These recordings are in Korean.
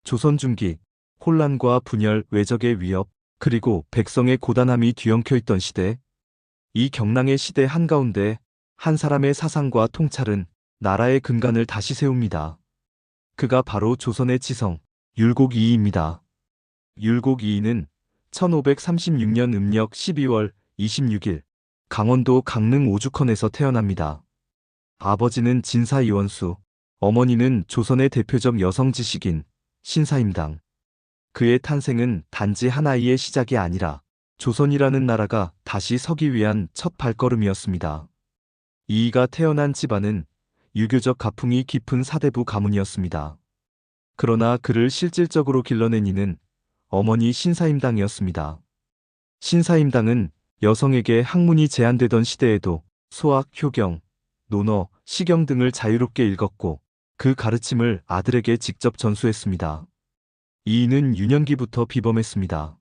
조선 중기, 혼란과 분열, 외적의 위협, 그리고 백성의 고단함이 뒤엉켜 있던 시대, 이 경랑의 시대 한가운데 한 사람의 사상과 통찰은 나라의 근간을 다시 세웁니다. 그가 바로 조선의 지성, 율곡이이입니다. 율곡이이는 1536년 음력 12월 26일 강원도 강릉 오죽헌에서 태어납니다. 아버지는 진사 이원수, 어머니는 조선의 대표적 여성 지식인 신사임당. 그의 탄생은 단지 하나의 시작이 아니라 조선이라는 나라가 다시 서기 위한 첫 발걸음이었습니다. 이이가 태어난 집안은 유교적 가풍이 깊은 사대부 가문이었습니다. 그러나 그를 실질적으로 길러낸 이는 어머니 신사임당이었습니다. 신사임당은 여성에게 학문이 제한되던 시대에도 소학, 효경, 논어, 시경 등을 자유롭게 읽었고 그 가르침을 아들에게 직접 전수했습니다. 이이는 유년기부터 비범했습니다.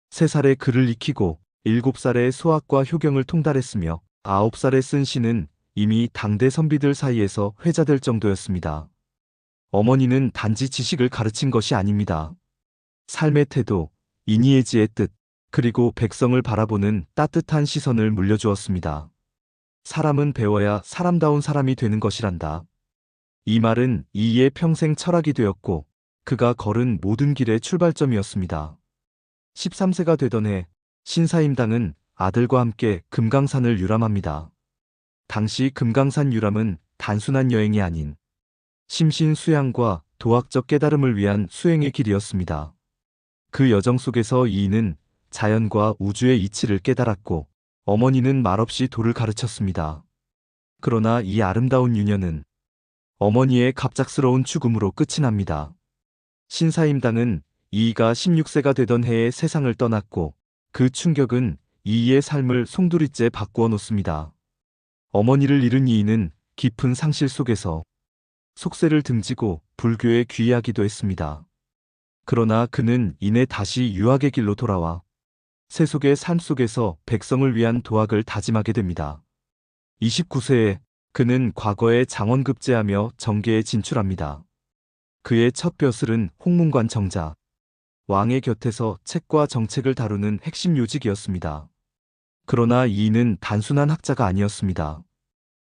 3살에 글을 익히고 7살에 소학과 효경을 통달했으며 9살에 쓴 시는 이미 당대 선비들 사이에서 회자될 정도였습니다. 어머니는 단지 지식을 가르친 것이 아닙니다. 삶의 태도, 이니에지의 뜻, 그리고 백성을 바라보는 따뜻한 시선을 물려주었습니다. 사람은 배워야 사람다운 사람이 되는 것이란다. 이 말은 이이의 평생 철학이 되었고 그가 걸은 모든 길의 출발점이었습니다. 13세가 되던 해 신사임당은 아들과 함께 금강산을 유람합니다. 당시 금강산 유람은 단순한 여행이 아닌 심신수양과 도학적 깨달음을 위한 수행의 길이었습니다. 그 여정 속에서 이이는 자연과 우주의 이치를 깨달았고 어머니는 말없이 도를 가르쳤습니다. 그러나 이 아름다운 유년은 어머니의 갑작스러운 죽음으로 끝이 납니다. 신사임당은 이이가 16세가 되던 해에 세상을 떠났고 그 충격은 이이의 삶을 송두리째 바꾸어 놓습니다. 어머니를 잃은 이이는 깊은 상실 속에서 속세를 등지고 불교에 귀의하기도 했습니다. 그러나 그는 이내 다시 유학의 길로 돌아와 세속의 삶 속에서 백성을 위한 도학을 다짐하게 됩니다. 29세에 그는 과거에 장원급제하며 정계에 진출합니다. 그의 첫 벼슬은 홍문관 정자, 왕의 곁에서 책과 정책을 다루는 핵심 요직이었습니다. 그러나 이이는 단순한 학자가 아니었습니다.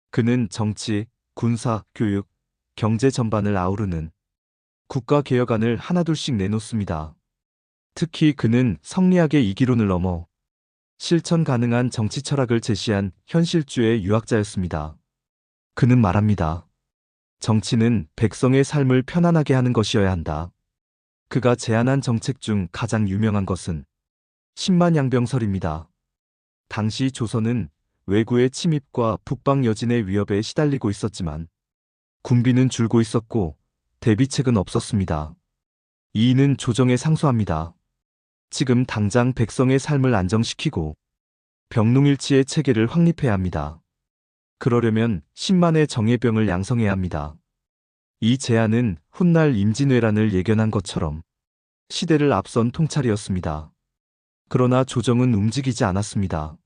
그는 정치, 군사, 교육, 경제 전반을 아우르는 국가개혁안을 하나둘씩 내놓습니다. 특히 그는 성리학의 이기론을 넘어 실천 가능한 정치 철학을 제시한 현실주의 유학자였습니다. 그는 말합니다. 정치는 백성의 삶을 편안하게 하는 것이어야 한다. 그가 제안한 정책 중 가장 유명한 것은 십만양병설입니다. 당시 조선은 외구의 침입과 북방 여진의 위협에 시달리고 있었지만 군비는 줄고 있었고 대비책은 없었습니다. 이이는 조정에 상소합니다. 지금 당장 백성의 삶을 안정시키고 병농일치의 체계를 확립해야 합니다. 그러려면 10만의 정예병을 양성해야 합니다. 이 제안은 훗날 임진왜란을 예견한 것처럼 시대를 앞선 통찰이었습니다. 그러나 조정은 움직이지 않았습니다.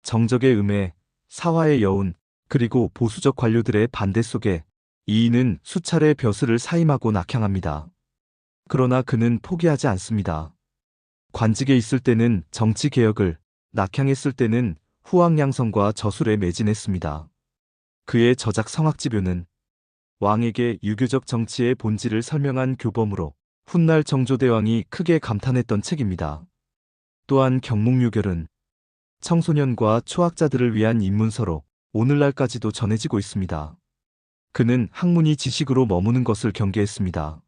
정적의 음해, 사화의 여운, 그리고 보수적 관료들의 반대 속에 이이는 수차례 벼슬을 사임하고 낙향합니다. 그러나 그는 포기하지 않습니다. 관직에 있을 때는 정치개혁을, 낙향했을 때는 후왕양성과 저술에 매진했습니다. 그의 저작 성학지묘는 왕에게 유교적 정치의 본질을 설명한 교범으로 훗날 정조대왕이 크게 감탄했던 책입니다. 또한 경목유결은 청소년과 초학자들을 위한 입문서로 오늘날까지도 전해지고 있습니다. 그는 학문이 지식으로 머무는 것을 경계했습니다.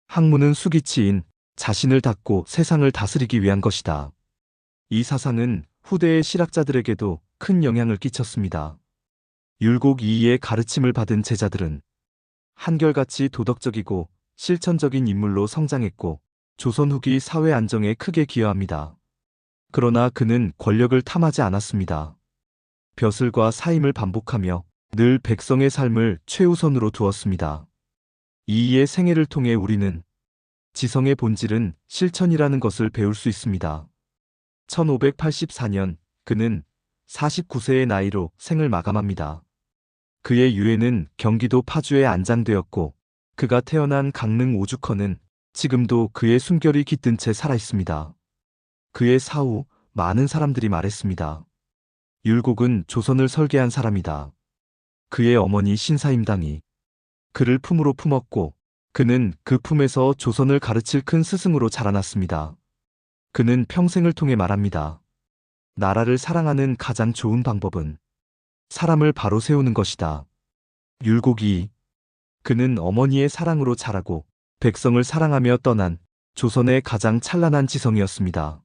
학문은 수기치인 자신을 닫고 세상을 다스리기 위한 것이다. 이 사상은 후대의 실학자들에게도 큰 영향을 끼쳤습니다. 율곡 이이의 가르침을 받은 제자들은 한결같이 도덕적이고 실천적인 인물로 성장했고 조선 후기 사회 안정에 크게 기여합니다. 그러나 그는 권력을 탐하지 않았습니다. 벼슬과 사임을 반복하며 늘 백성의 삶을 최우선으로 두었습니다. 이이의 생애를 통해 우리는 지성의 본질은 실천이라는 것을 배울 수 있습니다. 1584년 그는 49세의 나이로 생을 마감합니다. 그의 유해는 경기도 파주에 안장되었고 그가 태어난 강릉 오죽헌은 지금도 그의 숨결이 깃든 채 살아 있습니다. 그의 사후 많은 사람들이 말했습니다. 율곡은 조선을 설계한 사람이다. 그의 어머니 신사임당이 그를 품으로 품었고 그는 그 품에서 조선을 가르칠 큰 스승으로 자라났습니다. 그는 평생을 통해 말합니다. 나라를 사랑하는 가장 좋은 방법은 사람을 바로 세우는 것이다. 율곡이 그는 어머니의 사랑으로 자라고 백성을 사랑하며 떠난 조선의 가장 찬란한 지성이었습니다.